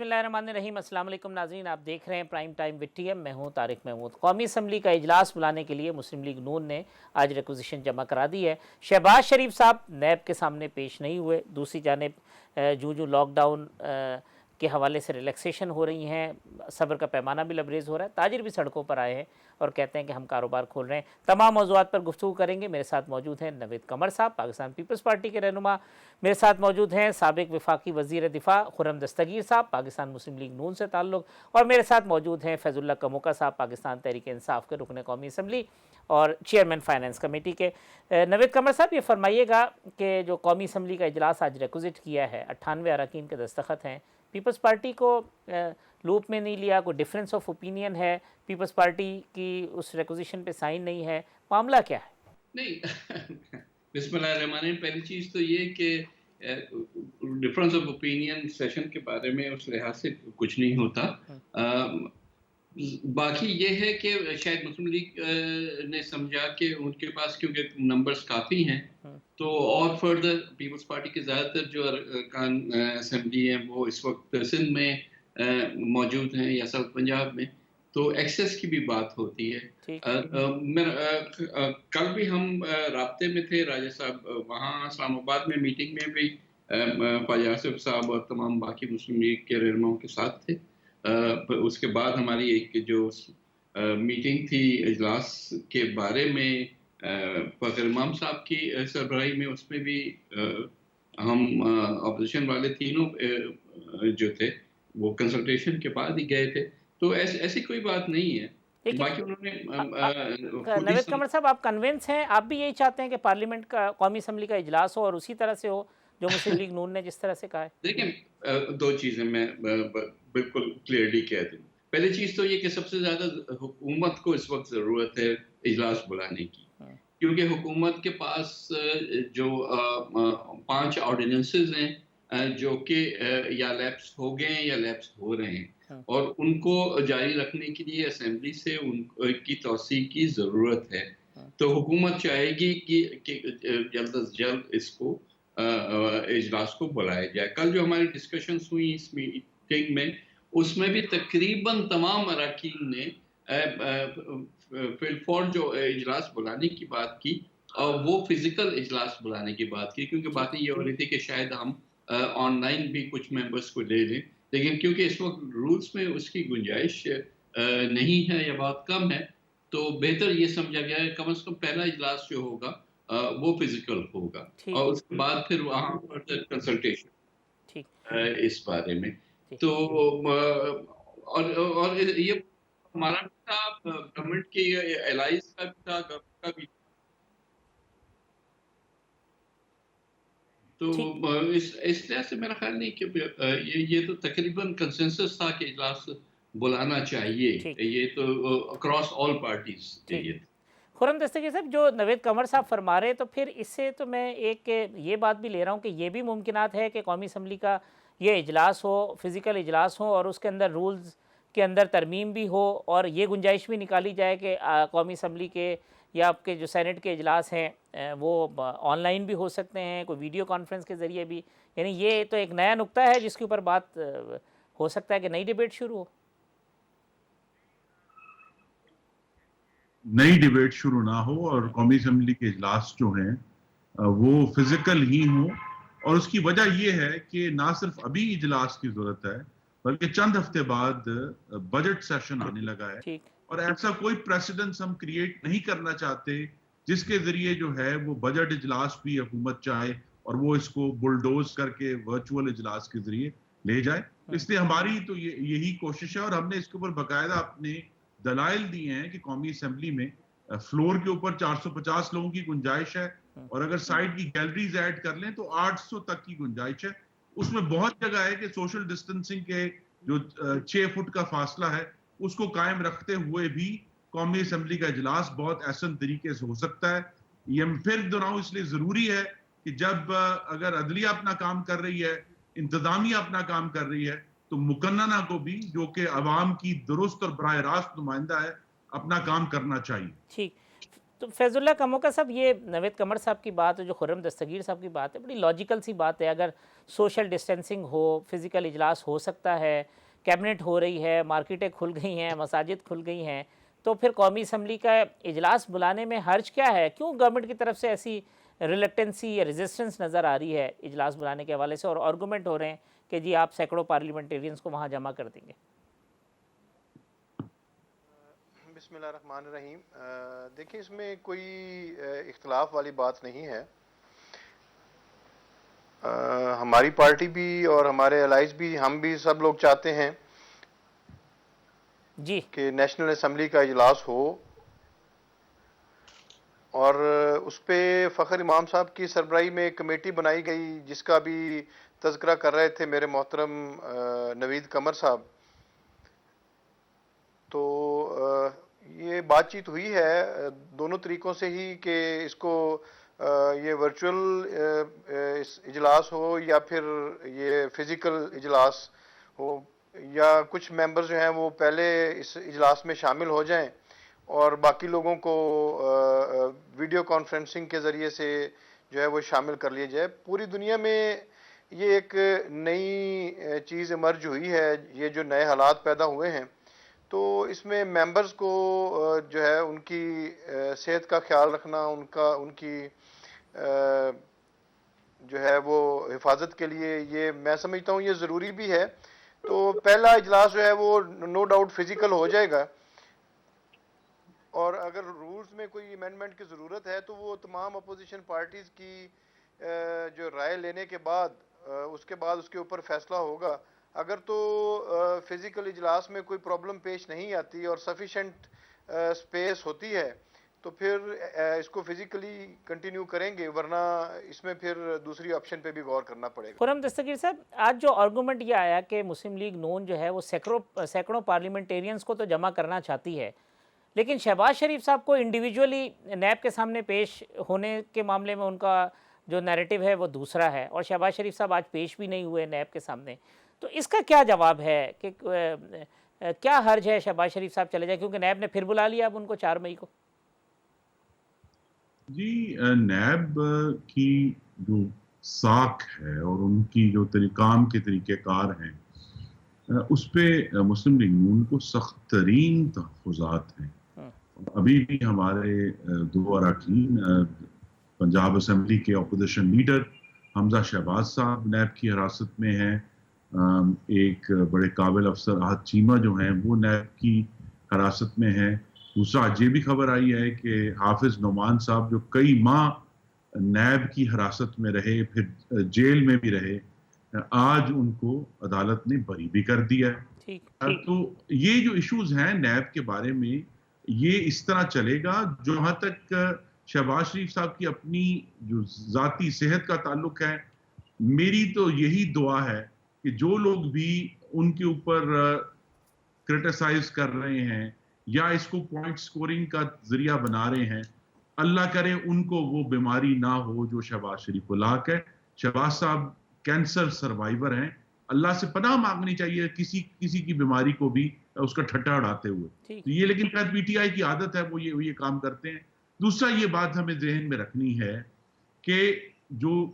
बिस्मिल्लाहिर्रहमानिर्रहीम। अस्सलाम वालेकुम नाज़रीन, आप देख रहे हैं प्राइम टाइम विद टीएम। मैं हूं तारिक महमूद। कौमी असम्बली का इजलास बुलाने के लिए मुस्लिम लीग नून ने आज रिक्वेजिशन जमा करा दी है। शहबाज शरीफ साहब नैब के सामने पेश नहीं हुए। दूसरी जानिब जो लॉकडाउन के हवाले से रिलैक्सेशन हो रही हैं, सब्र का पैमाना भी लबरेज़ हो रहा है। ताजिर भी सड़कों पर आए हैं और कहते हैं कि हम कारोबार खोल रहे हैं। तमाम मौज़ूआत पर गुफ्तगू करेंगे। मेरे साथ मौजूद हैं नवीद कमर साहब, पाकिस्तान पीपल्स पार्टी के रहनुमा। मेरे साथ मौजूद हैं साबिक वफाकी वज़ीर दिफा खुर्रम दस्तगीर साहब, पाकिस्तान मुस्लिम लीग नून से ताल्लुक़। और मेरे साथ मौजूद हैं फैज़ुल्लाह कमोका साहब, पाकिस्तान तहरीक इंसाफ के रुकन कौमी असम्बली और चेयरमैन फाइनेंस कमेटी के। नवीद कमर साहब, ये फरमाइएगा कि जो कौमी असम्बली का इजलास आज रिक्वेजिट किया है, 98 अरकान के दस्तखत हैं, पीपल्स पार्टी को लूप में नहीं लिया, कोई डिफरेंस ऑफ ओपिनियन है, पीपल्स पार्टी की उस रिक्वेजिशन पे साइन नहीं है, मामला क्या है? नहीं बिस्मिल्लाहिर्रहमानिर्रहीम। पहली चीज़ तो ये कि डिफरेंस ऑफ ओपिनियन सेशन के बारे में उस लिहाज से कुछ नहीं होता। बाकी ये है कि शायद मुस्लिम लीग ने समझा कि उनके पास क्योंकि नंबर्स काफ़ी हैं, तो और फर्दर पीपल्स पार्टी के ज़्यादातर जो अरकान असेंबली हैं वो इस वक्त सिंध में मौजूद हैं या साउथ पंजाब में, तो एक्सेस की भी बात होती है। कल भी हम राब्ते में थे, राजा साहब वहाँ इस्लामाबाद में मीटिंग में भी ख्वाजा आसिफ साहब और तमाम बाकी मुस्लिम लीग के रहनुमाओं के साथ थे। उसके बाद हमारी एक जो मीटिंग थी इजलास के बारे में फ़खर इमाम साहब की सरबराही में, उसमें भी हम अपोजिशन वाले तीनों जो थे वो कंसल्टेशन के बाद ही गए थे, तो ऐसी कोई बात नहीं है। बाकी उन्होंने नवीद कमर साहब, आप कन्विंस हैं, आप भी यही चाहते हैं कि पार्लियामेंट का कौमी असम्बली का इजलास हो और उसी तरह से हो जो मुस्लिम लीग नून ने जिस तरह से कहा है? देखिए, दो चीज़ें मैं बिल्कुल क्लियरली कह दूँ। पहली चीज़ तो ये कि सबसे ज़्यादा हुकूमत को इस वक्त ज़रूरत है इजलास बुलाने की, क्योंकि हुकूमत के पास जो 5 ऑर्डिनेंसेस हैं जो कि या लैप्स हो गए हैं या लैप्स हो रहे हैं, और उनको जारी रखने के लिए असेंबली से उनकी तौसीक़ की ज़रूरत है। तो हुकूमत चाहेगी कि जल्द अज़ जल्द इसको इजलास को बुलाया जाए। कल जो हमारी डिस्कशंस हुई इस मीटिंग में, उसमें भी तकरीबन तमाम अरकान ने फिलफॉर जो इजलास बुलाने की बात की, और वो फिजिकल इजलास बुलाने की बात की, क्योंकि बातें ये हो रही थी कि शायद हम ऑनलाइन भी कुछ मेंबर्स को ले लें, लेकिन क्योंकि इस वक्त रूल्स में उसकी गुंजाइश नहीं है या बहुत कम है, तो बेहतर ये समझा गया है कम से कम पहला इजलास जो होगा वो फिजिकल होगा, और उसके बाद फिर वहाँ फर्दर कंसल्टेशन इस बारे में। तो और ये हमारा भी था, गवर्नमेंट की एलाइज का भी था, गवर्नमेंट का भी। तो इस तरह से मेरा ख्याल नहीं कि ये तो तकरीबन कंसेंसस था कि इजलास बुलाना चाहिए। ये तो अक्रॉस ऑल पार्टीज ये। खुर्रम दस्तगीर साहब, जो नवीद कमर साहब फरमा रहे, तो फिर इससे तो मैं एक ये बात भी ले रहा हूँ कि ये भी मुमकिनात है कि कौमी असम्बली का ये इजलास हो, फिज़िकल इजलास हो और उसके अंदर रूल्स के अंदर तरमीम भी हो, और ये गुंजाइश भी निकाली जाए कि कौमी असम्बली के या आपके जो सेनेट के इजलास हैं वो ऑनलाइन भी हो सकते हैं, कोई वीडियो कॉन्फ्रेंस के ज़रिए भी। यानी ये तो एक नया नुक्ता है जिसके ऊपर बात हो सकता है कि नई डिबेट शुरू हो। नई डिबेट शुरू ना हो और कौमी असम्बली के इजलास जो हैं वो फिजिकल ही हो, और उसकी वजह ये है कि ना सिर्फ अभी इजलास की जरूरत है, बल्कि चंद हफ्ते बाद बजट सेशन आने लगा है, और ऐसा कोई प्रेसिडेंस हम क्रिएट नहीं करना चाहते जिसके जरिए जो है वो बजट इजलास भी हुकूमत चाहे और वो इसको बुलडोज करके वर्चुअल इजलास के जरिए ले जाए। इसलिए हमारी तो यही कोशिश है, और हमने इसके ऊपर बाकायदा अपने दलाइल दिए हैं कि कौमी असेंबली में फ्लोर के ऊपर 450 लोगों की गुंजाइश है, और अगर साइड की गैलरीज ऐड कर लें तो 800 तक की गुंजाइश है। उसमें बहुत जगह है कि सोशल डिस्टेंसिंग के जो 6 फुट का फासला है उसको कायम रखते हुए भी कौमी असेंबली का इजलास बहुत आसान तरीके से हो सकता है। ये फिर दोहराऊं इसलिए जरूरी है कि जब अगर अदलिया अपना काम कर रही है, इंतजामिया अपना काम कर रही है, तो मुकन्नना को भी, जो कि अवाम की दुरुस्त और बराह रास्त नुमाइंदा है, अपना काम करना चाहिए। ठीक। तो फैजुल्ला कमोका साहब, ये नवेद कमर साहब की बात है, जो खुर्रम दस्तगीर साहब की बात है, बड़ी लॉजिकल सी बात है। अगर सोशल डिस्टेंसिंग हो, फिज़िकल इजलास हो सकता है, कैबिनेट हो रही है, मार्केटें खुल गई हैं, मसाजिद खुल गई हैं, तो फिर कौमी असम्बली का इजलास बुलाने में हर्ज क्या है? क्यों गवर्नमेंट की तरफ से ऐसी रिलक्टेंसी या रेजिस्टेंस नज़र आ रही है इजलास बुलाने के हवाले से, और आर्गूमेंट हो रहे हैं कि जी आप सैकड़ों पार्लियामेंटेरियंस को वहाँ जमा कर देंगे? बिस्मिल्लाहिर्रहमानिर्रहीम। देखिए, इसमें कोई इख्तलाफ वाली बात नहीं है। हमारी पार्टी भी और हमारे अलाइज भी, हम भी सब लोग चाहते हैं जी कि नेशनल असम्बली का इजलास हो, और उस पर फ़खर इमाम साहब की सरबराही में एक कमेटी बनाई गई, जिसका भी तज़किरा कर रहे थे मेरे मोहतरम नवीद कमर साहब। तो ये बातचीत हुई है दोनों तरीक़ों से ही कि इसको ये वर्चुअल इजलास हो या फिर ये फ़िज़िकल इजलास हो, या कुछ मेंबर्स जो हैं वो पहले इस इजलास में शामिल हो जाएं और बाकी लोगों को वीडियो कॉन्फ्रेंसिंग के ज़रिए से जो है वो शामिल कर लिया जाए। पूरी दुनिया में ये एक नई चीज़ इमर्ज हुई है, ये जो नए हालात पैदा हुए हैं, तो इसमें मेंबर्स को जो है उनकी सेहत का ख्याल रखना, उनकी जो है वो हिफाजत के लिए, ये मैं समझता हूँ ये ज़रूरी भी है। तो पहला इजलास जो है वो नो डाउट फिजिकल हो जाएगा, और अगर रूल्स में कोई अमेंडमेंट की ज़रूरत है तो वो तमाम अपोजिशन पार्टीज़ की जो राय लेने के बाद उसके बाद उसके ऊपर फैसला होगा। अगर तो फिज़िकल इजलास में कोई प्रॉब्लम पेश नहीं आती और सफिशेंट स्पेस होती है तो फिर इसको फिजिकली कंटिन्यू करेंगे, वरना इसमें फिर दूसरी ऑप्शन पे भी गौर करना पड़ेगा। खुर्रम दस्तगीर साहब, आज जो आर्गूमेंट ये आया कि मुस्लिम लीग नून जो है वो सैकड़ों पार्लियामेंटेरियंस को तो जमा करना चाहती है, लेकिन शहबाज शरीफ साहब को इंडिविजुअली नैब के सामने पेश होने के मामले में उनका जो नैरेटिव है वो दूसरा है, और शहबाज शरीफ साहब आज पेश भी नहीं हुए नैब के सामने। तो इसका क्या जवाब है कि क्या हर्ज है शहबाज शरीफ साहब चले जाए, क्योंकि नैब ने फिर बुला लिया अब उनको 4 मई को? जी, नैब की जो साख है और उनकी जो काम के तरीक़ेकार हैं, उस पे मुस्लिम लीग नून को सख्त तरीन तहफ़्फ़ुज़ात हैं। अभी भी हमारे दो अरकान पंजाब असम्बली के अपोजिशन लीडर हमजा शहबाज साहब नैब की हिरासत में हैं। एक बड़े काबिल अफसर आहद चीमा जो हैं वो नैब की हिरासत में हैं। दूसरा, आज ये भी खबर आई है कि हाफिज नोमान साहब जो कई माह नैब की हिरासत में रहे, फिर जेल में भी रहे, आज उनको अदालत ने बरी भी कर दिया है। तो ये जो इश्यूज हैं नैब के बारे में, ये इस तरह चलेगा। जहां तक शहबाज शरीफ साहब की अपनी जो जाती सेहत का ताल्लुक है, मेरी तो यही दुआ है कि जो लोग भी उनके ऊपर क्रिटिसाइज कर रहे हैं या इसको पॉइंट स्कोरिंग का जरिया बना रहे हैं, अल्लाह करे उनको वो बीमारी ना हो जो शहबाज शरीफ को लाक है। शहबाज साहब कैंसर सर्वाइवर हैं, अल्लाह से पनाह मांगनी चाहिए किसी की बीमारी को भी उसका ठट्टा उड़ाते हुए। तो ये लेकिन शायद पीटीआई की आदत है, वो ये काम करते हैं। दूसरा, ये बात हमें ज़हन में रखनी है कि जो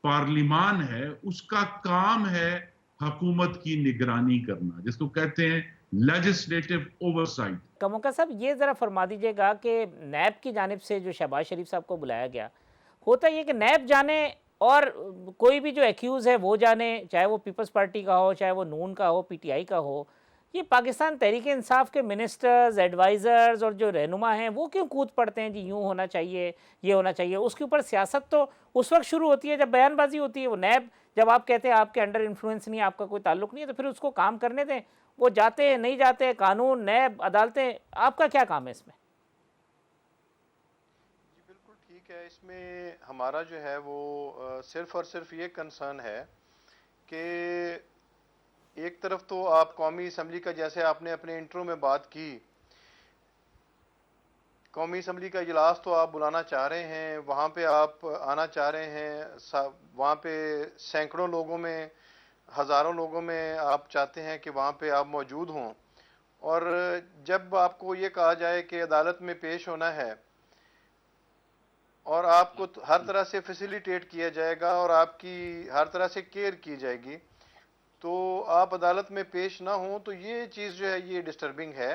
पार्लिमान है उसका काम है हुकूमत की निगरानी करना, जिसको कहते हैं लेजिस्लेटिव ओवरसाइट। कमोका साहब, ये ज़रा फरमा दीजिएगा कि नैब की जानिब से जो शहबाज शरीफ साहब को बुलाया गया, होता ये कि नैब जाने और कोई भी जो एक्यूज़ है वो जाने, चाहे वो पीपल्स पार्टी का हो, चाहे वो नून का हो, पीटीआई का हो, ये पाकिस्तान तहरीक इंसाफ के मिनिस्टर्स, एडवाइज़र्स और जो रहनुमा हैं वो क्यों कूद पड़ते हैं जी यूँ होना चाहिए, ये होना चाहिए। उसके ऊपर सियासत तो उस वक्त शुरू होती है जब बयानबाजी होती है। वो नैब, जब आप कहते हैं आपके अंडर इन्फ्लुएंस नहीं है, आपका कोई ताल्लुक नहीं है, तो फिर उसको काम करने दें। वो जाते हैं नहीं जाते, कानून, नैब, अदालतें, आपका क्या काम है इसमें? जी बिल्कुल ठीक है। इसमें हमारा जो है वो सिर्फ और सिर्फ ये कंसर्न है कि एक तरफ तो आप कौमी असम्बली का, जैसे आपने अपने इंट्रो में बात की, कौमी असम्बली का इजलास तो आप बुलाना चाह रहे हैं, वहाँ पे आप आना चाह रहे हैं, वहाँ पे सैकड़ों लोगों में, हज़ारों लोगों में आप चाहते हैं कि वहाँ पे आप मौजूद हों, और जब आपको ये कहा जाए कि अदालत में पेश होना है और आपको हर तरह से फैसिलिटेट किया जाएगा और आपकी हर तरह से केयर की जाएगी, तो आप अदालत में पेश ना हो, तो ये चीज़ जो है ये डिस्टर्बिंग है।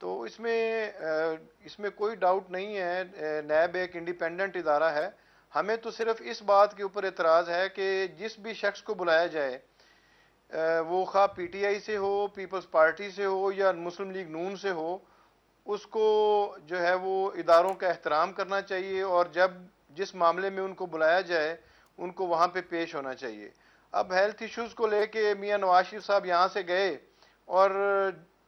तो इसमें कोई डाउट नहीं है, नैब एक इंडिपेंडेंट इदारा है। हमें तो सिर्फ इस बात के ऊपर एतराज़ है कि जिस भी शख्स को बुलाया जाए, वो खा पीटीआई से हो, पीपल्स पार्टी से हो या मुस्लिम लीग नून से हो, उसको जो है वो इदारों का एहतराम करना चाहिए और जब जिस मामले में उनको बुलाया जाए उनको वहाँ पे पेश होना चाहिए। अब हेल्थ इश्यूज़ को लेके मियां नवाज शरीफ साहब यहाँ से गए और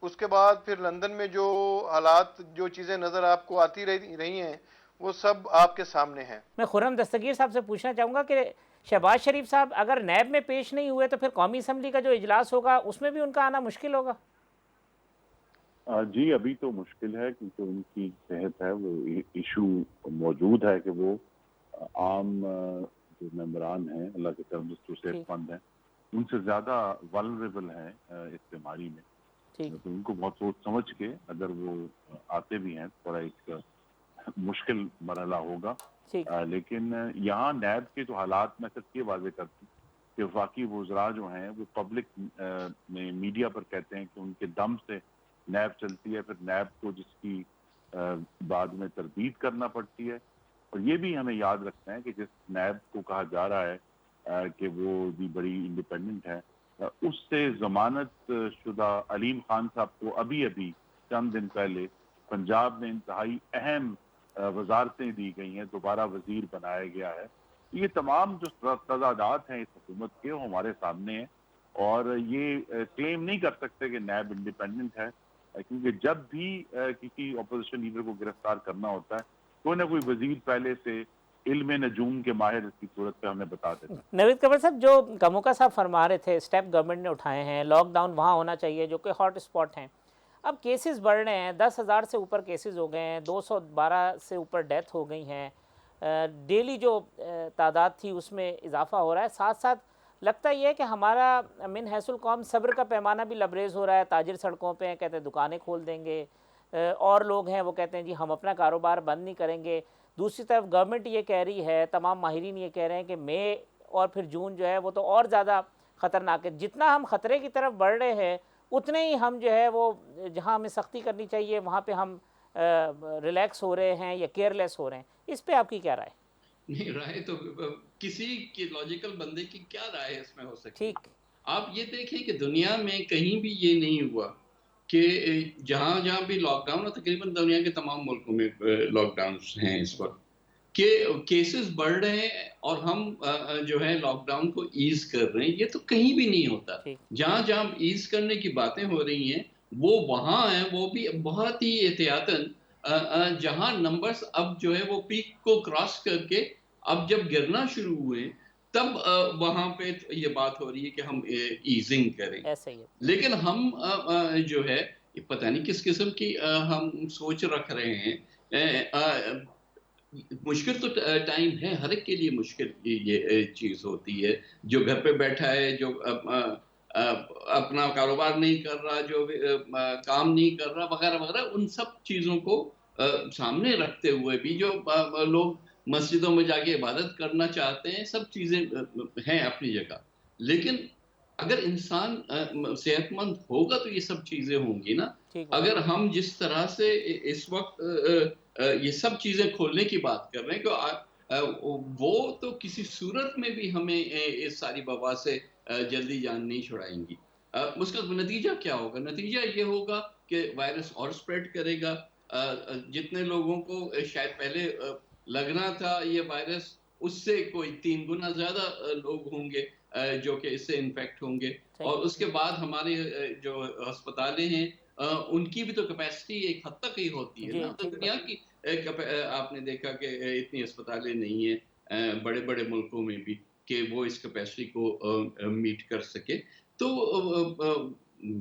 उसके बाद फिर लंदन में जो हालात, जो चीज़ें नज़र आपको आती रही हैं, वो सब आपके सामने हैं। मैं खुर्रम दस्तगीर साहब से पूछना चाहूँगा कि शहबाज शरीफ साहब अगर नैब में पेश नहीं हुए तो फिर कौमी असम्बली का जो इजलास होगा उसमें भी उनका आना मुश्किल होगा? जी, अभी तो मुश्किल है क्योंकि उनकी सेहत है, वो इशू मौजूद है कि वो आम जो मेंबरान हैं, अल्लाह की तरफ से सेहतमंद हैं, उनसे ज़्यादा वल्नरेबल हैं इस बीमारी में। तो उनको बहुत सोच समझ के अगर वो आते भी हैं, थोड़ा एक मुश्किल मरहला होगा। लेकिन यहाँ नैब के जो हालात, मैं सिर्फ ये वाज़ेह करती हूँ कि वफाकी वज़रा जो हैं वो पब्लिक में मीडिया पर कहते हैं कि उनके दम से नैब चलती है, फिर नैब को जिसकी बाद में तरदीद करना पड़ती है। और ये भी हमें याद रखना है कि जिस नैब को कहा जा रहा है कि वो भी बड़ी इंडिपेंडेंट है, उससे जमानत शुदा अलीम खान साहब को अभी अभी चंद दिन पहले पंजाब में इंतहाई अहम वजारतें दी गई हैं, दोबारा वजीर बनाया गया है। ये तमाम जो तजादात हैं इस हुकूमत के, वो हमारे सामने हैं और ये क्लेम नहीं कर सकते कि नैब इंडिपेंडेंट है, क्योंकि जब भी किसी अपोजिशन लीडर को गिरफ्तार करना होता है कोई ना कोई वजीर पहले से इल्म नजूम के माहिर इसकी सूरत पे हमें बता देते हैं। नवीद कबर साहब, जो कमोका साहब फरमा रहे थे, स्टेप गवर्नमेंट ने उठाए हैं, लॉकडाउन वहाँ होना चाहिए जो कि हॉट स्पॉट हैं। अब केसेस बढ़ रहे हैं, 10,000 से ऊपर केसेस हो गए हैं, 212 से ऊपर डेथ हो गई हैं, डेली जो तादाद थी उसमें इजाफा हो रहा है। साथ साथ लगता ये है कि हमारा मिन हैसुल कौम सब्र का पैमाना भी लबरेज़ हो रहा है। ताजिर सड़कों पे हैं, कहते हैं दुकानें खोल देंगे, और लोग हैं वो कहते हैं जी हम अपना कारोबार बंद नहीं करेंगे। दूसरी तरफ गवर्नमेंट ये कह रही है, तमाम माहिरीन ये कह रहे हैं कि मई और फिर जून जो है वो तो और ज़्यादा ख़तरनाक है। जितना हम ख़तरे की तरफ बढ़ रहे हैं उतने ही हम जो है वो जहाँ हमें सख्ती करनी चाहिए वहाँ पे हम रिलैक्स हो रहे हैं या केयरलेस हो रहे हैं। इस पे आपकी क्या राय? नहीं, राय तो किसी की लॉजिकल बंदे की क्या राय इसमें हो सकती है? ठीक, आप ये देखें कि दुनिया में कहीं भी ये नहीं हुआ कि जहाँ जहाँ भी लॉकडाउन, और तकरीबन दुनिया के तमाम मुल्कों में लॉकडाउन हैं इस वक्त, के केसेस बढ़ रहे हैं और हम जो है लॉकडाउन को ईज कर रहे हैं। ये तो कहीं भी नहीं होता। जहाँ जहाँ ईज करने की बातें हो रही हैं वो वहाँ है, वो भी बहुत ही एहतियातन। जहाँ नंबर्स अब जो है वो पीक को क्रॉस करके अब जब गिरना शुरू हुए तब वहाँ पे ये बात हो रही है कि हम ईजिंग करें। ऐसे ही है। लेकिन हम जो है पता नहीं किस किस्म की हम सोच रख रहे हैं। मुश्किल तो टाइम है, हर एक के लिए मुश्किल ये चीज़ होती है। जो घर पे बैठा है, जो अपना कारोबार नहीं कर रहा, जो काम नहीं कर रहा वगैरह वगैरह, उन सब चीज़ों को सामने रखते हुए भी जो लोग मस्जिदों में जाके इबादत करना चाहते हैं, सब चीज़ें हैं अपनी जगह। लेकिन अगर इंसान सेहतमंद होगा तो ये सब चीज़ें होंगी ना। अगर हम जिस तरह से इस वक्त ये सब चीज़ें खोलने की बात कर रहे हैं कि वो तो किसी सूरत में भी हमें इस सारी वबा से जल्दी जान नहीं छुड़ाएंगी। उसका नतीजा क्या होगा? नतीजा ये होगा कि वायरस और स्प्रेड करेगा। जितने लोगों को शायद पहले लगना था ये वायरस, उससे कोई 3 गुना ज़्यादा लोग होंगे जो कि इससे इन्फेक्ट होंगे। और उसके बाद हमारे जो अस्पतालें हैं उनकी भी तो कैपेसिटी एक हद तक ही होती है ना। तो दुनिया की आपने देखा कि इतनी अस्पतालें नहीं है बड़े-बड़े मुल्कों में भी कि वो इस कैपेसिटी को मीट कर सके। तो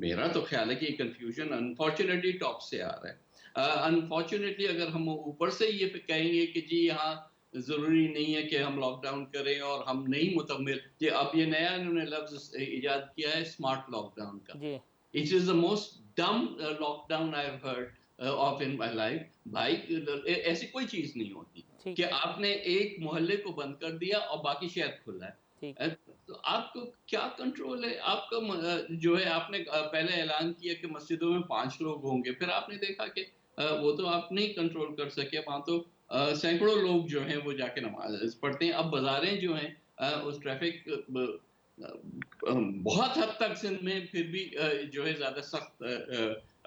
मेरा तो ख्याल है कि कंफ्यूजन अनफॉर्चुनेटली टॉप से आ रहा है। अनफॉर्चुनेटली अगर हम ऊपर से ये कहेंगे कि जी यहाँ ज़रूरी नहीं है कि हम लॉकडाउन करें और हम नहीं मुतमिल, ये अब ये नया इन्होंने लफ्ज़ इजाद किया है स्मार्ट लॉकडाउन का। इट इज़ द मोस्ट डम lockdown I have heard of in my life. भाई ऐसी कोई चीज़ नहीं होती। ठीक कि आपने एक मोहल्ले को बंद कर दिया और बाकी शहर खुला है। ठीक तो आपको क्या कंट्रोल है? आपका जो है आपने पहले ऐलान किया कि मस्जिदों में 5 लोग होंगे, फिर आपने देखा कि वो तो आप नहीं कंट्रोल कर सके, वहाँ तो सैकड़ों लोग जो हैं वो जाके नमाज़ पढ़ते हैं। अब बाज़ारें जो हैं उस ट्रैफ़िक बहुत हद तक सिंध में फिर भी जो है ज़्यादा सख्त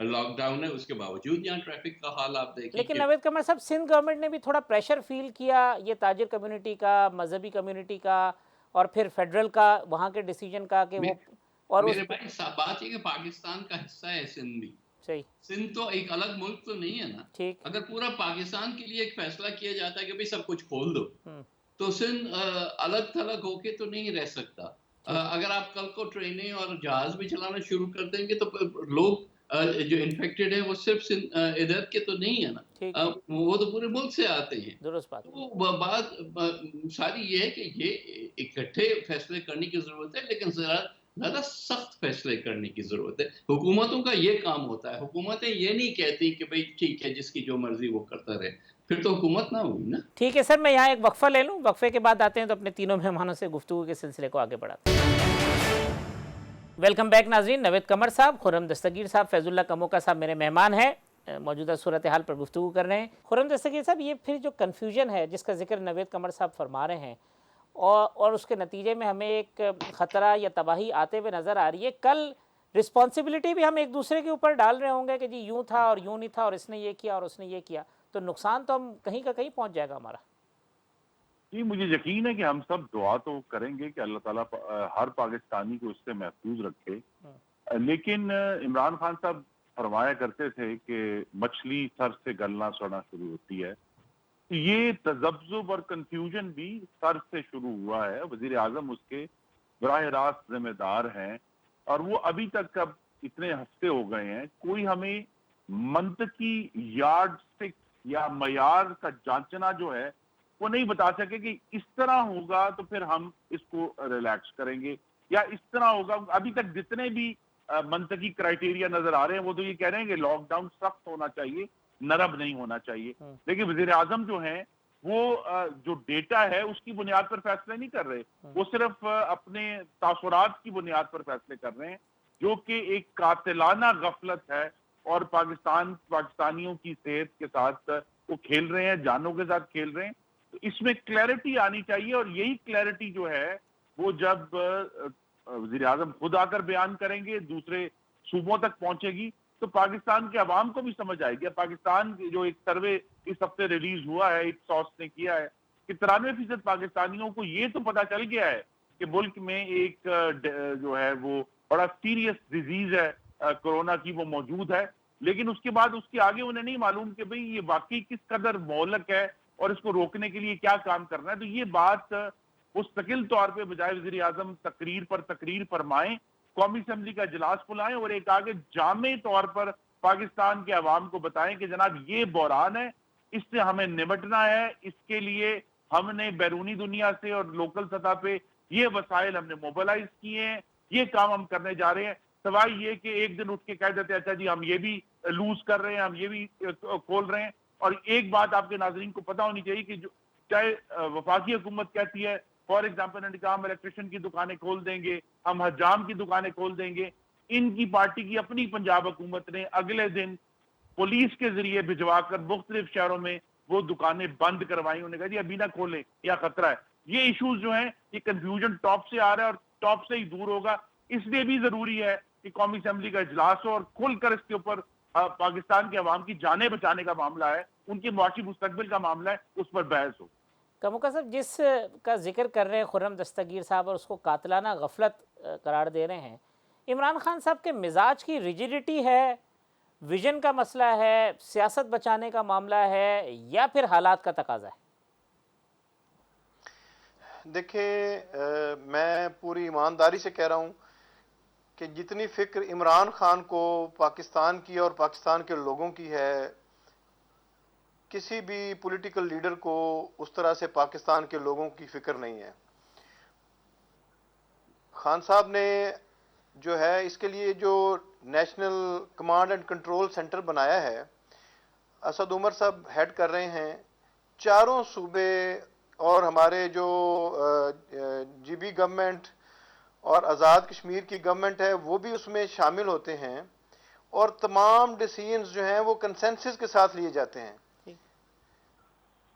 लॉकडाउन है, उसके बावजूद यहाँ ट्रैफ़िक का हाल आप देखें लेकिन कि नावेद कमर साहब, सिंध गवर्नमेंट ने भी थोड़ा प्रेशर फील किया ये ताजिर कम्युनिटी का, मजहबी कम्युनिटी का, और फिर फेडरल का, वहाँ के डिसीजन का कि मे वो, और उस मेरे भाई बात ये कि पाकिस्तान का हिस्सा है सिंध भी। सही, सिंध तो एक अलग मुल्क तो नहीं है ना। ठीक, अगर पूरा पाकिस्तान के लिए एक फैसला किया जाता है कि भाई सब कुछ खोल दो, हम्म, तो सिंध अलग थलग होके तो नहीं रह सकता। ठीक, अगर आप कल को ट्रेनें और जहाज भी चलाना शुरू कर देंगे तो लोग जो इन्फेक्टेड है वो सिर्फ इधर के तो नहीं है ना। ठीक, ठीक, वो तो पूरे मुल्क से आते हैं। दुरुस्त बात, तो बात सारी ये है कि ये इकट्ठे फैसले करने की जरूरत है, लेकिन ज्यादा सख्त फैसले करने की जरूरत है। हुकूमतों का ये काम होता है। हुकूमतें ये नहीं कहती कि भाई ठीक है जिसकी जो मर्जी वो करता रहे, फिर तो हुकूमत ना हुई ना। ठीक है सर, मैं यहाँ एक वक्फा ले लूँ, वक्फे के बाद आते हैं तो अपने तीनों मेहमानों से गुफ्तगू के सिलसिले को आगे बढ़ाते हैं। वेलकम बैक नाजरीन, नवेद कमर साहब, खुर्रम दस्तगीर साहब, फैजुल्ला कमोका साहब मेरे मेहमान हैं, मौजूदा सूरत हाल पर गुफ्तगू कर रहे हैं। खुर्रम दस्तगीर साहब, ये फिर जो कन्फ्यूजन है जिसका जिक्र नवेद कमर साहब फरमा रहे हैं, और उसके नतीजे में हमें एक ख़तरा या तबाही आते हुए नज़र आ रही है, कल रिस्पॉन्सिबिलिटी भी हम एक दूसरे के ऊपर डाल रहे होंगे कि जी यूँ था और यूँ नहीं था, और इसने ये किया और उसने ये किया, तो नुकसान तो हम कहीं का कहीं पहुँच जाएगा हमारा। जी, मुझे यकीन है कि हम सब दुआ तो करेंगे कि अल्लाह ताला हर पाकिस्तानी को इससे महफूज रखे। लेकिन इमरान खान साहब फरमाया करते थे कि मछली सर से गलना सड़ना शुरू होती है। तो ये तजब्जुब और कंफ्यूजन भी सर से शुरू हुआ है। वजीर आजम उसके बराह रास्त जिम्मेदार हैं, और वो अभी तक अब इतने हफ्ते हो गए हैं, कोई हमें मंतकी यार्ड स्टिक या मयार का जांचना जो है वो नहीं बता सके कि इस तरह होगा तो फिर हम इसको रिलैक्स करेंगे, या इस तरह होगा। अभी तक जितने भी मंतकी क्राइटेरिया नजर आ रहे हैं वो तो ये कह रहे हैं कि लॉकडाउन सख्त होना चाहिए, नरम नहीं होना चाहिए। लेकिन वजीर आजम जो है वो जो डेटा है उसकी बुनियाद पर फैसले नहीं कर रहे, वो सिर्फ अपने तासुरात की बुनियाद पर फैसले कर रहे हैं, जो कि एक कातिलाना गफलत है। और पाकिस्तानियों की सेहत के साथ वो खेल रहे हैं, जानों के साथ खेल रहे हैं। तो इसमें क्लैरिटी आनी चाहिए, और यही क्लैरिटी जो है वो जब वज़ीर आज़म खुद आकर बयान करेंगे, दूसरे सूबों तक पहुंचेगी, तो पाकिस्तान के अवाम को भी समझ आएगी। पाकिस्तान जो एक सर्वे इस हफ्ते रिलीज हुआ है, इप्सॉस ने किया है, कि 93% पाकिस्तानियों को ये तो पता चल गया है कि मुल्क में एक जो है वो बड़ा सीरियस डिजीज है कोरोना की, वो मौजूद है। लेकिन उसके बाद उसके आगे उन्हें नहीं मालूम कि भाई ये वाकई किस कदर मोहलक है और इसको रोकने के लिए क्या काम करना है। तो ये बात मुस्तकिल तौर पे बजाय वज़ीर आज़म तकरीर फरमाएं, कौमी असम्बली का इजलास बुलाएं और एक आगे जामे तौर पर पाकिस्तान के अवाम को बताएं कि जनाब ये बहरान है, इससे हमें निपटना है। इसके लिए हमने बैरूनी दुनिया से और लोकल सतह पे ये वसाइल हमने मोबिलाइज किए हैं, ये काम हम करने जा रहे हैं। सवाल ये कि एक दिन उठ के कह देते अच्छा जी हम ये भी लूज कर रहे हैं, हम ये भी खोल रहे हैं। और एक बात आपके नाज़रीन को पता होनी चाहिए कि चाहे वफाकी हुकूमत कहती है, फॉर एग्जाम्पल हम इलेक्ट्रिशियन की दुकानें खोल देंगे, हम हजाम की दुकानें खोल देंगे, इनकी पार्टी की अपनी पंजाब हुकूमत ने अगले दिन पुलिस के जरिए भिजवाकर मुख्तलिफ शहरों में वो दुकानें बंद करवाई। उन्होंने कहा जी अभी ना खोलें, या खतरा है। ये इशूज जो हैं, ये कंफ्यूजन टॉप से आ रहा है और टॉप से ही दूर होगा। इसलिए भी जरूरी है कि कौमी असम्बली का इजलास हो और खुलकर इसके ऊपर पाकिस्तान के अवाम की जानें बचाने का मामला है, उनके मुआशी मुस्तकबिल का मामला है, उस पर बहस हो। कमोका साहब, जिस का जिक्र कर रहे हैं खुर्रम दस्तगीर साहब और उसको कातलाना गफलत करार दे रहे हैं, इमरान खान साहब के मिजाज की रिजिडिटी है, विजन का मसला है, सियासत बचाने का मामला है, या फिर हालात का तकाजा है? देखिए, मैं पूरी ईमानदारी से कह रहा हूँ कि जितनी फिक्र इमरान खान को पाकिस्तान की और पाकिस्तान के लोगों की है, किसी भी पॉलिटिकल लीडर को उस तरह से पाकिस्तान के लोगों की फिक्र नहीं है। खान साहब ने जो है इसके लिए जो national command and control centre बनाया है, असद उमर साहब हेड कर रहे हैं। चारों सूबे और हमारे जो जीबी गवर्नमेंट और आज़ाद कश्मीर की गवर्नमेंट है वो भी उसमें शामिल होते हैं, और तमाम डिसीजंस जो हैं वो कंसेंसस के साथ लिए जाते हैं।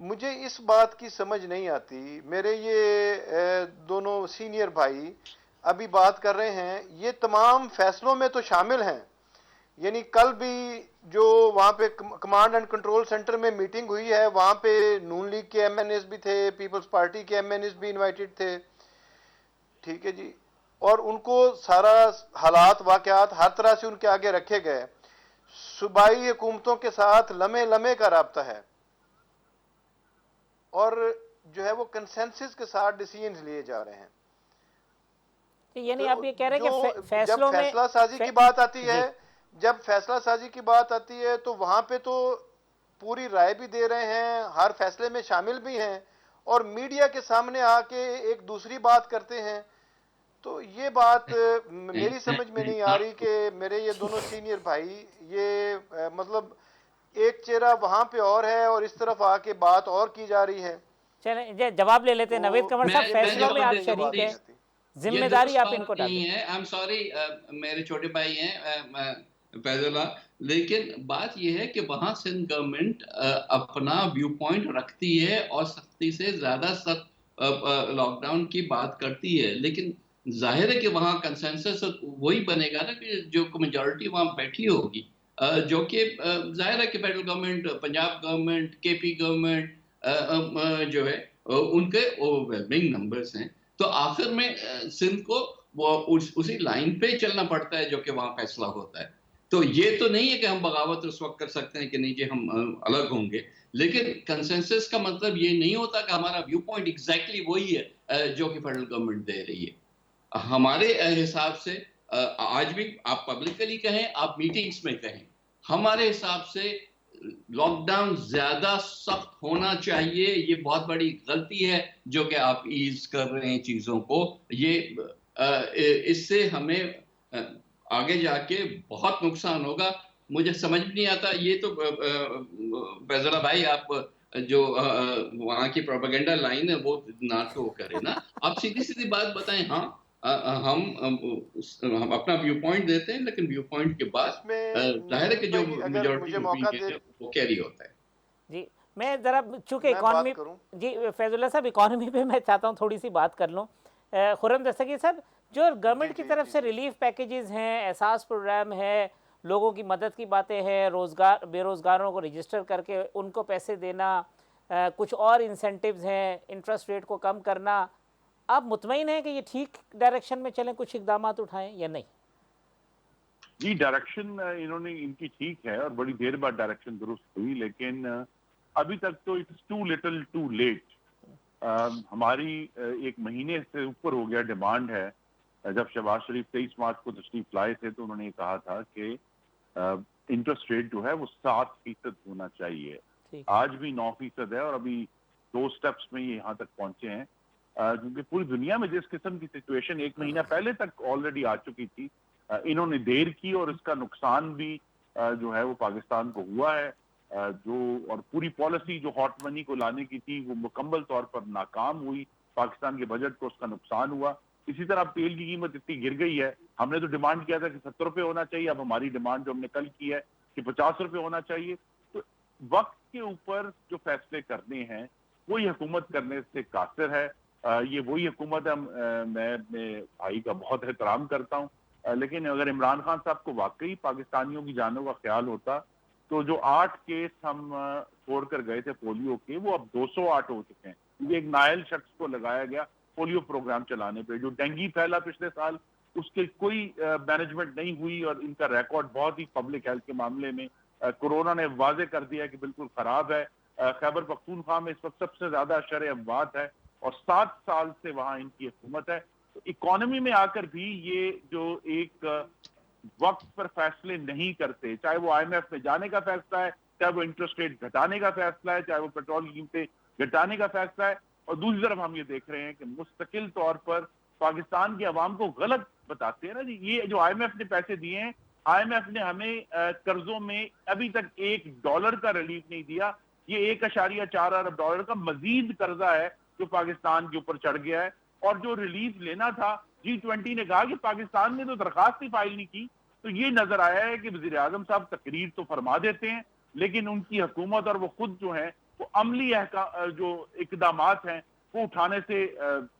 मुझे इस बात की समझ नहीं आती, मेरे ये दोनों सीनियर भाई अभी बात कर रहे हैं, ये तमाम फैसलों में तो शामिल हैं। यानी कल भी जो वहाँ पे कमांड एंड कंट्रोल सेंटर में मीटिंग हुई है, वहाँ पे नून लीग के एमएनएस भी थे, पीपल्स पार्टी के एमएनएस भी इनवाइटेड थे, ठीक है जी, और उनको सारा हालात वाकयात हर तरह से उनके आगे रखे गए। सूबाई हुकूमतों के साथ लम्हे लम्हे का राब्ता है, और जो है वो कंसेंसस के साथ डिसीजन लिए जा रहे हैं। यानी आप ये कह रहे हैं कि फैसलों जब फैसला साजी की बात आती है, जब फैसला साजी की बात आती है तो वहां पे तो पूरी राय भी दे रहे हैं, हर फैसले में शामिल भी हैं, और मीडिया के सामने आके एक दूसरी बात करते हैं। तो ये बात मेरी समझ में नहीं आ रही कि मेरे ये दोनों सीनियर भाई ये मतलब एक चेहरा वहां पे और है और इस तरफ आके बात और की जा रही है। चलें जवाब ले लेते हैं। नवेद कंवर साहब, फैसलों में आप शरीक हैं, जिम्मेदारी आप इनको डालें। आई एम सॉरी, मेरे छोटे भाई हैं फैजुल्ला, लेकिन बात यह है कि वहां सिंध गवर्नमेंट अपना व्यू पॉइंट रखती है और सख्ती से ज्यादा सख्त लॉकडाउन की बात करती है, लेकिन जाहिर है कि वहां कंसेंसस वही बनेगा ना कि जो मेजॉरिटी वहां बैठी होगी, जो कि जाहिर है कि federal government, Punjab government, KP government जो है उनके ओवरवेलमिंग नंबर्स हैं। तो आखिर में सिंध को वो उसी लाइन पे चलना पड़ता है जो कि वहां फैसला होता है। तो ये तो नहीं है कि हम बगावत उस वक्त कर सकते हैं कि नहीं जी हम अलग होंगे, लेकिन कंसेंसस का मतलब ये नहीं होता कि हमारा व्यू पॉइंट एग्जैक्टली वही है जो कि फेडरल गवर्नमेंट दे रही है। हमारे हिसाब से आज भी आप पब्लिकली कहें, आप मीटिंग्स में कहें, हमारे हिसाब से लॉकडाउन ज्यादा सख्त होना चाहिए। ये बहुत बड़ी गलती है जो कि आप ईज कर रहे हैं चीजों को। ये इससे हमें आगे जाके बहुत नुकसान होगा। मुझे समझ नहीं आता, ये तो फैजुल्ला भाई आप जो वहां की प्रोपेगेंडा लाइन है वो ना तो करे ना, आप सीधी सीधी बात बताएं। हाँ, हम अपना व्यू पॉइंट देते हैं, लेकिन व्यू पॉइंट के बाद जाहिर है कि जो मेजॉरिटी वो कैरी होता है। जी, मैं जरा चूंकि इकॉनमी, जी फैजुल्ला साहब, इकॉनमी पे मैं चाहता हूँ थोड़ी सी बात कर लूँ। खुर्रम दस्तगीर साहब, जो गवर्नमेंट की तरफ से रिलीफ पैकेजेस हैं, एहसास प्रोग्राम है, लोगों की मदद की बातें हैं, रोजगार बेरोजगारों को रजिस्टर करके उनको पैसे देना, कुछ और इंसेंटिव्स हैं, इंटरेस्ट रेट को कम करना, आप मुतमईन हैं कि ये ठीक डायरेक्शन में चलें, कुछ इकदाम उठाएं या नहीं? जी, डायरेक्शन इन्होंने इनकी ठीक है और बड़ी देर बाद डायरेक्शन दुरुस्त हुई, लेकिन अभी तक तो it's too little too late. हमारी 1 महीने से ऊपर हो गया डिमांड है। जब शहबाज शरीफ 23 मार्च को तशरीफ लाए थे तो उन्होंने कहा था कि इंटरेस्ट रेट जो है वो 7% होना चाहिए। आज भी 9% है और अभी 2 स्टेप्स में ये यहाँ तक पहुंचे हैं, क्योंकि पूरी दुनिया में जिस किस्म की सिचुएशन 1 महीना पहले तक ऑलरेडी आ चुकी थी, इन्होंने देर की और इसका नुकसान भी जो है वो पाकिस्तान को हुआ है। जो और पूरी पॉलिसी जो हॉट मनी को लाने की थी वो मुकम्मल तौर पर नाकाम हुई। पाकिस्तान के बजट को उसका नुकसान हुआ। इसी तरह तेल की कीमत इतनी गिर गई है, हमने तो डिमांड किया था कि 70 रुपये होना चाहिए, अब हमारी डिमांड जो हमने कल की है कि 50 रुपये होना चाहिए। तो वक्त के ऊपर जो फैसले करने हैं वही हुकूमत करने से कासिर है। ये वही हुकूमत है। मैं अपने भाई का बहुत एहतराम करता हूँ, लेकिन अगर इमरान खान साहब को वाकई पाकिस्तानियों की जानों का ख्याल होता तो जो 8 केस हम छोड़कर गए थे पोलियो के, वो अब 208 हो चुके हैं। ये एक नायल शख्स को लगाया गया पोलियो प्रोग्राम चलाने पे। जो डेंगू फैला पिछले साल, उसके कोई मैनेजमेंट नहीं हुई और इनका रिकॉर्ड बहुत ही पब्लिक हेल्थ के मामले में कोरोना ने वाजे कर दिया कि बिल्कुल खराब है। खैबर पख्तूनख्वा में इस वक्त सबसे ज्यादा शरह अमवात है और 7 साल से वहां इनकी हुकूमत है। तो इकोनॉमी में आकर भी ये जो एक वक्त पर फैसले नहीं करते, चाहे वो IMF में जाने का फैसला है, चाहे वो इंटरेस्ट रेट घटाने का फैसला है, चाहे वो पेट्रोल की कीमतें घटाने का फैसला है, और दूसरी तरफ हम ये देख रहे हैं कि मुस्तकिल तौर पर पाकिस्तान के अवाम को गलत बताते हैं ना जी। ये जो IMF ने पैसे दिए हैं, IMF ने हमें कर्जों में अभी तक $1 का रिलीफ नहीं दिया। ये 1.4 अरब डॉलर का मजीद कर्जा है जो पाकिस्तान के ऊपर चढ़ गया है। और जो रिलीफ लेना था, G20 ने कहा कि पाकिस्तान ने तो दरखास्त ही फाइल नहीं की। तो ये नजर आया है कि वजीर आजम साहब तकरीर तो फरमा देते हैं, लेकिन उनकी हुकूमत और वो खुद जो है वो अमली जो इकदामात हैं वो उठाने से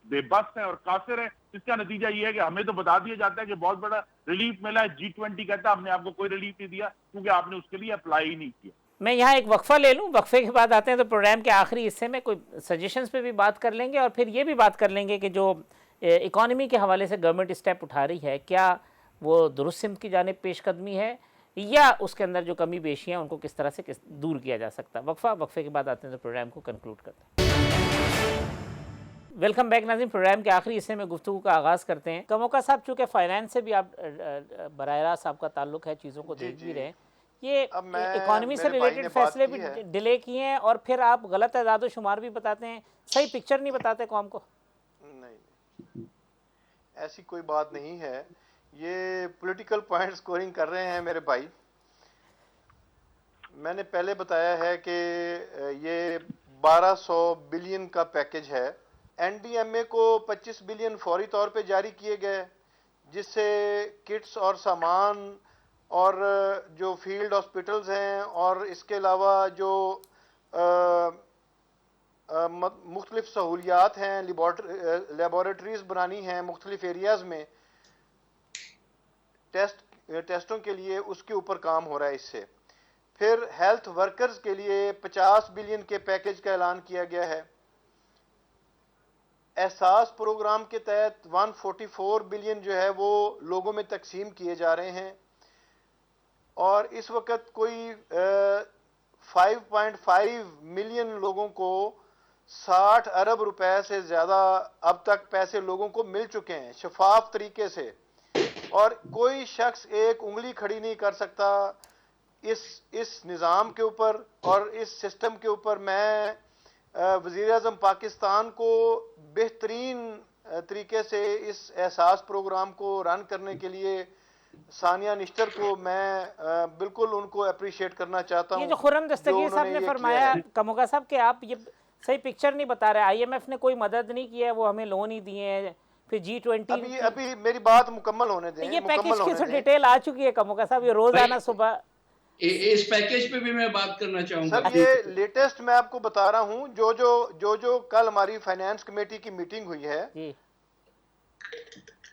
बेबस है और कासिर है। इसका नतीजा ये है कि हमें तो बता दिया जाता है कि बहुत बड़ा रिलीफ मिला है, G20 कहता है हमने आपको कोई रिलीफ नहीं दिया क्योंकि आपने उसके लिए अप्लाई ही नहीं किया। मैं यहाँ एक वक्फा ले लूँ, वक्फे के बाद आते हैं तो प्रोग्राम के आखिरी हिस्से में कोई सजेशंस पे भी बात कर लेंगे और फिर ये भी बात कर लेंगे कि जो इकॉनमी के हवाले से गवर्नमेंट स्टेप उठा रही है क्या वो दुरुस्त सिमत की जानिब पेशकदमी है या उसके अंदर जो कमी बेशी हैं उनको किस तरह से दूर किया जा सकता है। वक्फे के बाद आते हैं तो प्रोग्राम को कंक्लूड करते हैं। वेलकम बैक नाज़रीन, प्रोग्राम के आखिरी हिस्से में गुफ्तगू का आगाज़ करते हैं। कमोका साहब, चूँकि फाइनेंस से भी आप बराह रास्त आपका ताल्लुक है, चीज़ों को देख भी रहे हैं, ये इकॉनमी से रिलेटेड फैसले भी डिले किए हैं और फिर आप गलत एदाद शुमार भी बताते हैं, सही पिक्चर नहीं बताते कौम को। नहीं, ऐसी कोई बात नहीं है, ये पॉलिटिकल पॉइंट स्कोरिंग कर रहे हैं मेरे भाई। मैंने पहले बताया है कि ये 1200 बिलियन का पैकेज है। एनडीएमए को 25 बिलियन फौरी तौर पे जारी किए गए, जिससे किट्स और सामान और जो फील्ड हॉस्पिटल्स हैं और इसके अलावा जो मुख्तलिफ सहूलियात हैं, लेबॉरेटरीज बनानी हैं मुख्तलिफ एरियाज़ में टेस्टों के लिए, उसके ऊपर काम हो रहा है इससे। फिर हेल्थ वर्कर्स के लिए 50 बिलियन के पैकेज का ऐलान किया गया है। एहसास प्रोग्राम के तहत 144 बिलियन जो है वो लोगों में तकसीम किए जा रहे हैं और इस वक्त कोई 5.5 मिलियन लोगों को 60 अरब रुपए से ज़्यादा अब तक पैसे लोगों को मिल चुके हैं शफाफ तरीके से, और कोई शख्स एक उंगली खड़ी नहीं कर सकता इस निज़ाम के ऊपर और इस सिस्टम के ऊपर। मैं वज़ीर आज़म पाकिस्तान को बेहतरीन तरीके से इस एहसास प्रोग्राम को रन करने के लिए सानिया निश्तर को मैं बिल्कुल उनको अप्रिशिएट करना चाहता हूँ। ये जो खुर्रम दस्तगीर साहब ने फरमाया कमोका साहब कि आप ये सही पिक्चर नहीं बता रहे, आईएमएफ ने कोई मदद नहीं की है, वो हमें लोन ही दिए हैं, फिर G20 अभी मेरी बात मुकम्मल होने दें। ये पैकेज की तो डिटेल आ चुकी है कमोका साहब, ये रोजाना सुबह इस पैकेज पे भी मैं बात करना चाहूंगा। सर ये लेटेस्ट मैं आपको बता रहा हूँ, जो कल हमारी फाइनेंस कमेटी की मीटिंग हुई है जी,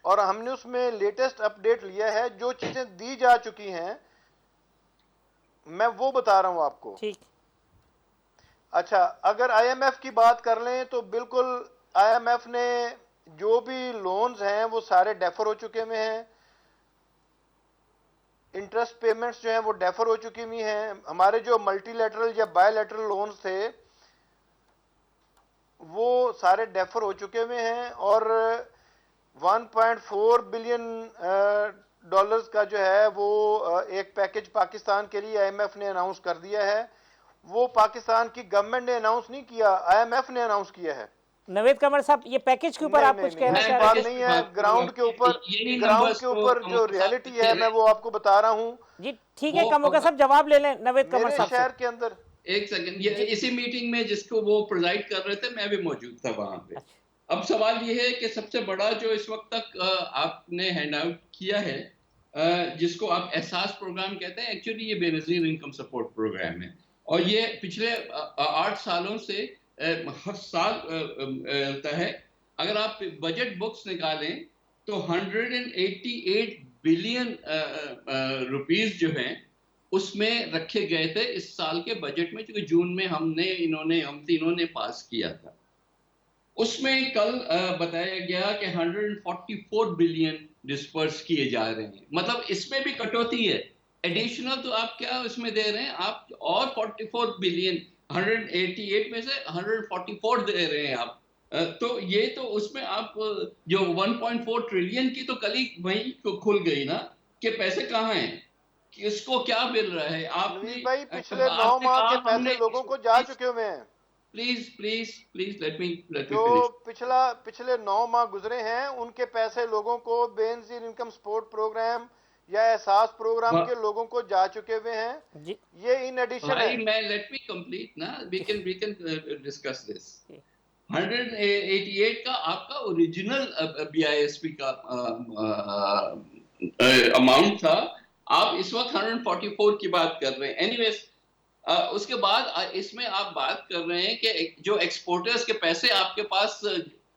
और हमने उसमें लेटेस्ट अपडेट लिया है, जो चीजें दी जा चुकी हैं मैं वो बता रहा हूँ आपको। ठीक। अच्छा, अगर आईएमएफ की बात कर लें तो बिल्कुल आईएमएफ ने जो भी लोन्स हैं वो सारे डेफर हो चुके हुए हैं, इंटरेस्ट पेमेंट्स जो हैं वो डेफर हो चुकी हुई हैं। हमारे जो मल्टीलैटरल या बायलैटरल लोन्स थे वो सारे डेफर हो चुके हुए हैं और 1.4 बिलियन डॉलर्स का जो है वो एक पैकेज पाकिस्तान के लिए आईएमएफ ने अनाउंस कर दिया है। वो पाकिस्तान की गवर्नमेंट ने अनाउंस नहीं किया, आईएमएफ ने अनाउंस किया है। नवेद कमर साहब, ये पैकेज के ऊपर आप कुछ कहना चाह रहे हैं? नहीं है, ग्राउंड के ऊपर जो रियलिटी है मैं वो आपको बता रहा हूँ। जी ठीक है कमोका साहब, जवाब ले लें नवेद कमर साहब शहर के अंदर। एक सेकंड, ये इसी मीटिंग में जिसको वो प्रोजाइड कर रहे थे मैं भी मौजूद था वहां पे। अब सवाल ये है कि सबसे बड़ा जो इस वक्त तक आपने हैंड आउट किया है, जिसको आप एहसास प्रोग्राम कहते हैं, एक्चुअली ये बेनजीर इनकम सपोर्ट प्रोग्राम है और ये पिछले 8 सालों से हर साल होता है। अगर आप बजट बुक्स निकालें तो 188 बिलियन रुपीस जो हैं उसमें रखे गए थे इस साल के बजट में, जो जून में हम तीनों ने पास किया था। उसमें कल बताया गया कि 144 बिलियन डिस्पर्स किए जा रहे हैं, मतलब इसमें भी कटौती है। एडिशनल तो आप क्या उसमें दे रहे हैं आप, और 44 बिलियन 188 में से 144 दे रहे हैं आप। तो ये तो उसमें आप जो 1.4 ट्रिलियन की तो कल ही वही तो खुल गई ना कि पैसे कहाँ हैं, कि उसको क्या मिल रहा है। आपने भाई पिछले 9 माह के पैसे लोगों को जा चुके हुए हैं। प्लीज लेट मी जो पिछले 9 माह गुजरे हैं उनके पैसे लोगों को बेनजीर इनकम सपोर्ट प्रोग्राम या एहसास प्रोग्राम वाह। के लोगों को जा चुके हुए हैं, जी ये इन एडिशन भाई है। मैं लेट मी कंप्लीट ना, वी कैन डिस्कस दिस। 188 का आपका ओरिजिनल बीआईएसपी का अमाउंट था, आप इस वक्त 144 की बात कर रहे हैं। एनीवेज, उसके बाद इसमें आप बात कर रहे हैं कि जो एक्सपोर्टर्स के पैसे आपके पास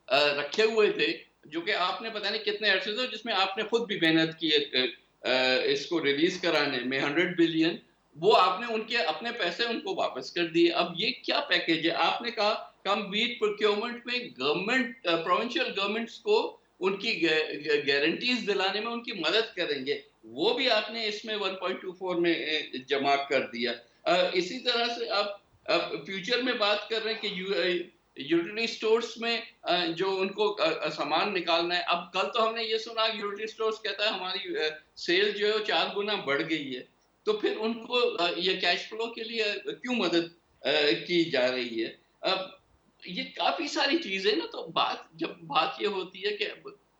रखे हुए थे, जो कि आपने पता नहीं कितने अरसे से, जिसमें आपने खुद भी मेहनत की है इसको रिलीज कराने में 100 बिलियन, वो आपने उनके अपने पैसे उनको वापस कर दिए। अब ये क्या पैकेज है? आपने कहा कम वीट प्रोक्योरमेंट में गवर्नमेंट, प्रोविंशियल गवर्नमेंट्स को उनकी गारंटीज दिलाने में उनकी मदद करेंगे, वो भी आपने इसमें 1.24 में जमा कर दिया। इसी तरह से आप फ्यूचर में बात कर रहे हैं कि यूटिलिटी स्टोर्स में जो उनको सामान निकालना है। अब कल तो हमने ये सुना कि यूटिलिटी स्टोर्स कहता है हमारी सेल जो है 4 गुना बढ़ गई है, तो फिर उनको ये कैश फ्लो के लिए क्यों मदद की जा रही है? अब ये काफी सारी चीजें ना, तो जब बात ये होती है कि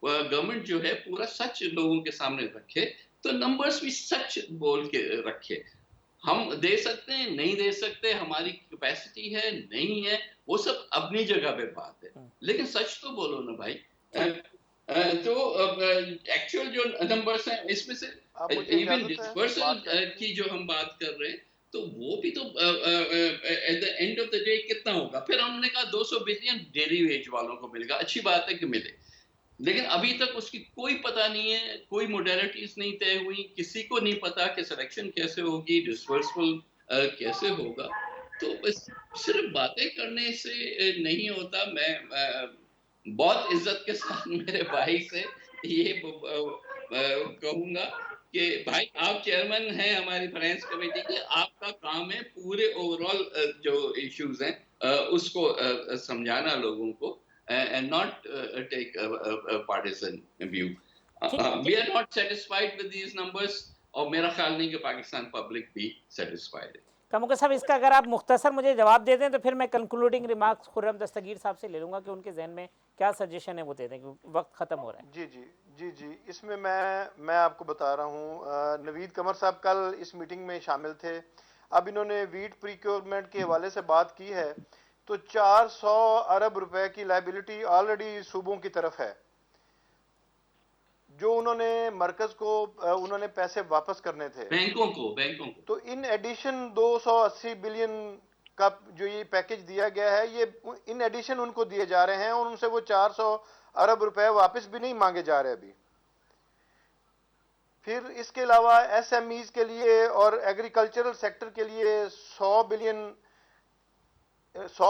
गवर्नमेंट जो है पूरा सच लोगों के सामने रखे, तो नंबर्स भी सच बोल के रखे। हम दे सकते हैं, नहीं दे सकते, हमारी कैपेसिटी है, नहीं है, वो सब अपनी जगह पे बात है, लेकिन सच तो बोलो ना भाई। तो एक्चुअल जो नंबर्स हैं इसमें से इवन डिस्पर्सल की जो हम बात कर रहे हैं, तो वो भी तो at the end of the day कितना होगा? फिर हमने कहा 200 बिलियन डेली वेज वालों को मिलेगा, अच्छी बात है कि मिले, लेकिन अभी तक उसकी कोई पता नहीं है, कोई मोडेलिटीज नहीं तय हुई, किसी को नहीं पता कि सिलेक्शन कैसे होगी, डिस्पर्सल कैसे होगा। तो बस सिर्फ बातें करने से नहीं होता। मैं बहुत इज्जत के साथ मेरे भाई से ये कहूंगा कि भाई आप चेयरमैन हैं हमारी फाइनेंस कमेटी के, आपका काम है पूरे ओवरऑल जो इश्यूज हैं उसको समझाना लोगों को, and not take a partisan view. We are not satisfied with these numbers, और मेरा ख्याल नहीं कि पाकिस्तान पब्लिक भी satisfied है। कमोका साहब, इसका अगर आप मुख्तसर मुझे जवाब दे दें तो फिर मैं कंक्लूडिंग रिमार्क्स खुर्रम दस्तगीर साहब से ले लूँगा कि उनके जहन में क्या सजेशन है वो दे दें, क्योंकि वक्त ख़त्म हो रहा है। जी, इसमें मैं आपको बता रहा हूँ, नवीद कमर साहब कल इस मीटिंग में शामिल थे। अब इन्होंने वीट प्रीक्योरमेंट के हवाले से बात की है, तो 400 अरब रुपए की लायबिलिटी ऑलरेडी सूबों की तरफ है, जो उन्होंने मरकज को उन्होंने पैसे वापस करने थे बैंकों को। तो इन एडिशन 280 बिलियन का जो ये पैकेज दिया गया है, ये इन एडिशन उनको दिए जा रहे हैं, और उनसे वो 400 अरब रुपए वापस भी नहीं मांगे जा रहे अभी। फिर इसके अलावा एसएमईज के लिए और एग्रीकल्चरल सेक्टर के लिए 100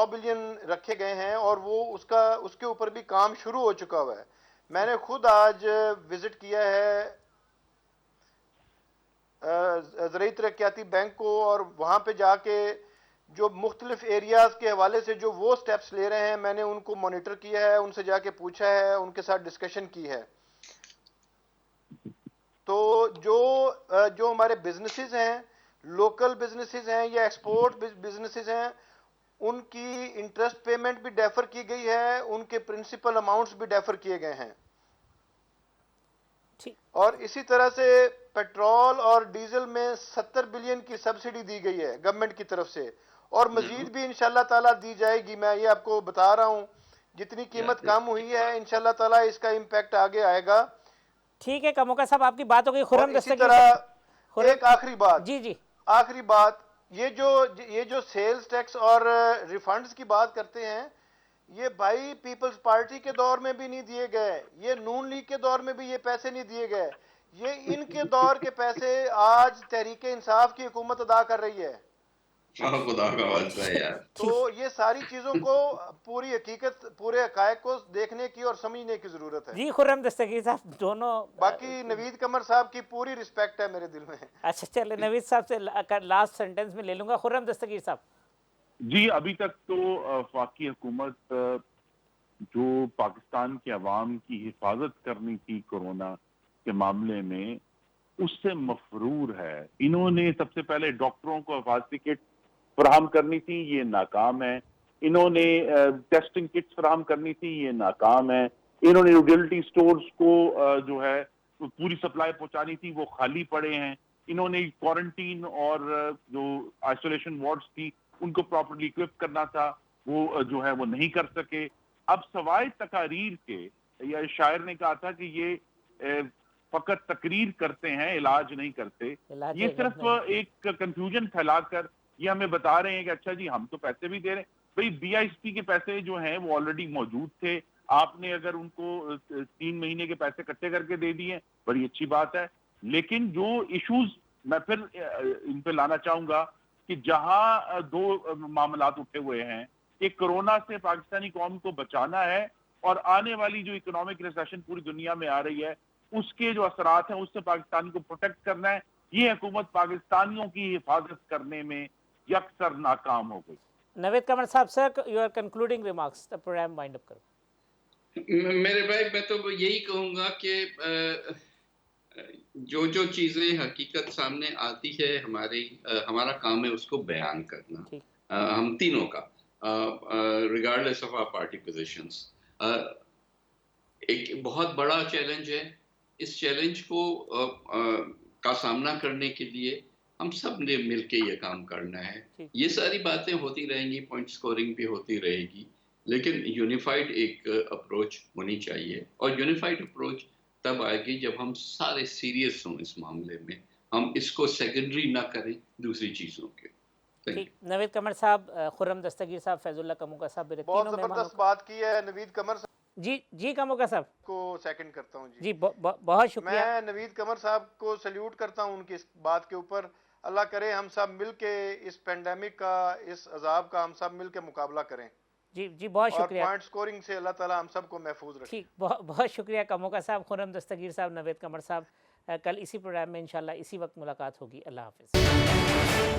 बिलियन रखे गए हैं, और वो उसके ऊपर भी काम शुरू हो चुका हुआ है। मैंने खुद आज विजिट किया है ज़राई तरक्याती बैंक को, और वहाँ पे जाके जो मुख्तलिफ एरियाज के हवाले से जो वो स्टेप्स ले रहे हैं, मैंने उनको मॉनिटर किया है, उनसे जाके पूछा है, उनके साथ डिस्कशन की है। तो जो हमारे बिजनेसेस हैं, लोकल बिजनेसेस हैं या एक्सपोर्ट बिजनेसेस हैं, उनकी इंटरेस्ट पेमेंट भी डेफर की गई है, उनके प्रिंसिपल अमाउंट्स भी डेफर किए गए हैं। और इसी तरह से पेट्रोल और डीजल में 70 बिलियन की सब्सिडी दी गई है गवर्नमेंट की तरफ से, और मजीद भी इंशाल्लाह ताला दी जाएगी। मैं ये आपको बता रहा हूँ, जितनी कीमत कम हुई है, इंशाल्लाह ताला इसका इम्पैक्ट आगे आएगा। ठीक है कमोका साहब, आपकी बात हो गई। खुर्रम इसी तरह एक आखिरी बात, जी आखिरी बात, ये जो सेल्स टैक्स और रिफंड्स की बात करते हैं, ये भाई पीपल्स पार्टी के दौर में भी नहीं दिए गए, ये नून लीग के दौर में भी ये पैसे नहीं दिए गए, ये इनके दौर के पैसे आज तहरीक इंसाफ की हुकूमत अदा कर रही है। खुदा का वास्ता है यार। तो ये सारी चीजों को पूरी हकीकत, पूरे हकायक को देखने की और समझने की जरूरत है। जी खुर्रम दस्तगीर साहब, दोनों बाकी नवीद कमर साहब की पूरी रिस्पेक्ट है मेरे दिल में। अच्छा चले, नवीद साहब से लास्ट सेंटेंस में ले लूंगा। खुर्रम दस्तगीर साहब जी, अभी तक तो वफाकी हुकूमत जो पाकिस्तान के अवाम की हिफाजत करनी थी कोरोना के मामले में, उससे मफरूर है। इन्होंने सबसे पहले डॉक्टरों को हिफाजती किट फराहम करनी थी, ये नाकाम है। इन्होंने टेस्टिंग किट्स फराहम करनी थी, ये नाकाम है। इन्होंने यूटिलिटी स्टोर्स को जो है पूरी सप्लाई पहुंचानी थी वो खाली पड़े हैं। इन्होंने क्वारंटीन और जो आइसोलेशन वार्ड्स थी उनको प्रॉपर्ली इक्विप करना था, वो जो है वो नहीं कर सके। अब सवाए तकारीर के, या शायर ने कहा था कि ये फकत तकरीर करते हैं, इलाज नहीं करते। ये सिर्फ एक कंफ्यूजन फैलाकर ये हमें बता रहे हैं कि अच्छा जी हम तो पैसे भी दे रहे हैं। भाई BISP के पैसे जो हैं वो ऑलरेडी मौजूद थे, आपने अगर उनको 3 महीने के पैसे इकट्ठे करके दे दिए बड़ी अच्छी बात है। लेकिन जो इश्यूज मैं फिर इन पे लाना चाहूंगा कि जहां 2 मामलात उठे हुए हैं कि कोरोना से पाकिस्तानी कौम को बचाना है और आने वाली जो इकोनॉमिक रिसेशन पूरी दुनिया में आ रही है उसके जो असरात हैं उससे पाकिस्तान को प्रोटेक्ट करना है। ये हुकूमत पाकिस्तानियों की हिफाजत करने में यकसर नाकाम हो गई। नवेद कमर साहब, sir your concluding remarks, the programme wind up करो। मेरे भाई मैं तो यही कहूँगा कि जो जो चीज़ें हकीकत सामने आती है हमारा काम है उसको बयान करना, हम तीनों का, regardless of our party positions. एक बहुत बड़ा चैलेंज है, इस चैलेंज को का सामना करने के लिए हम सब ने मिलके ये काम करना है। ये सारी बातें होती रहेंगी, पॉइंट स्कोरिंग भी होती रहेगी, लेकिन यूनिफाइड एक अप्रोच होनी चाहिए। और यूनिफाइड अप्रोच तब आएगी जब हम सारे सीरियस हों इस मामले में, हम इसको सेकेंडरी ना करें दूसरी चीज़ों के। ठीक, नवीद कमर साहब, खुर्रम दस्तगीर साहब, फैजुल्ला कमोका साहब, मेरे बहुत तीनों जबरदस्त बात की है नवीद कमर साहब। जी कमोका साहब को सेकंड करता हूँ जी, बहुत शुक्रिया। मैं नवीद कमर साहब को सल्यूट करता हूँ उनकी इस बात के ऊपर। अल्लाह करे हम सब मिलके इस पेंडेमिक का, इस अजाब का हम सब मिलके मुकाबला करें। जी बहुत शुक्रिया। और पॉइंट स्कोरिंग से अल्लाह ताला हम सबको महफूज रखे। ठीक, बहुत शुक्रिया कमोका साहब, खुर्रम दस्तगीर साहब, नवेद कमर साहब। कल इसी प्रोग्राम में इंशाल्लाह इसी वक्त मुलाकात होगी। अल्लाह हाफिज़।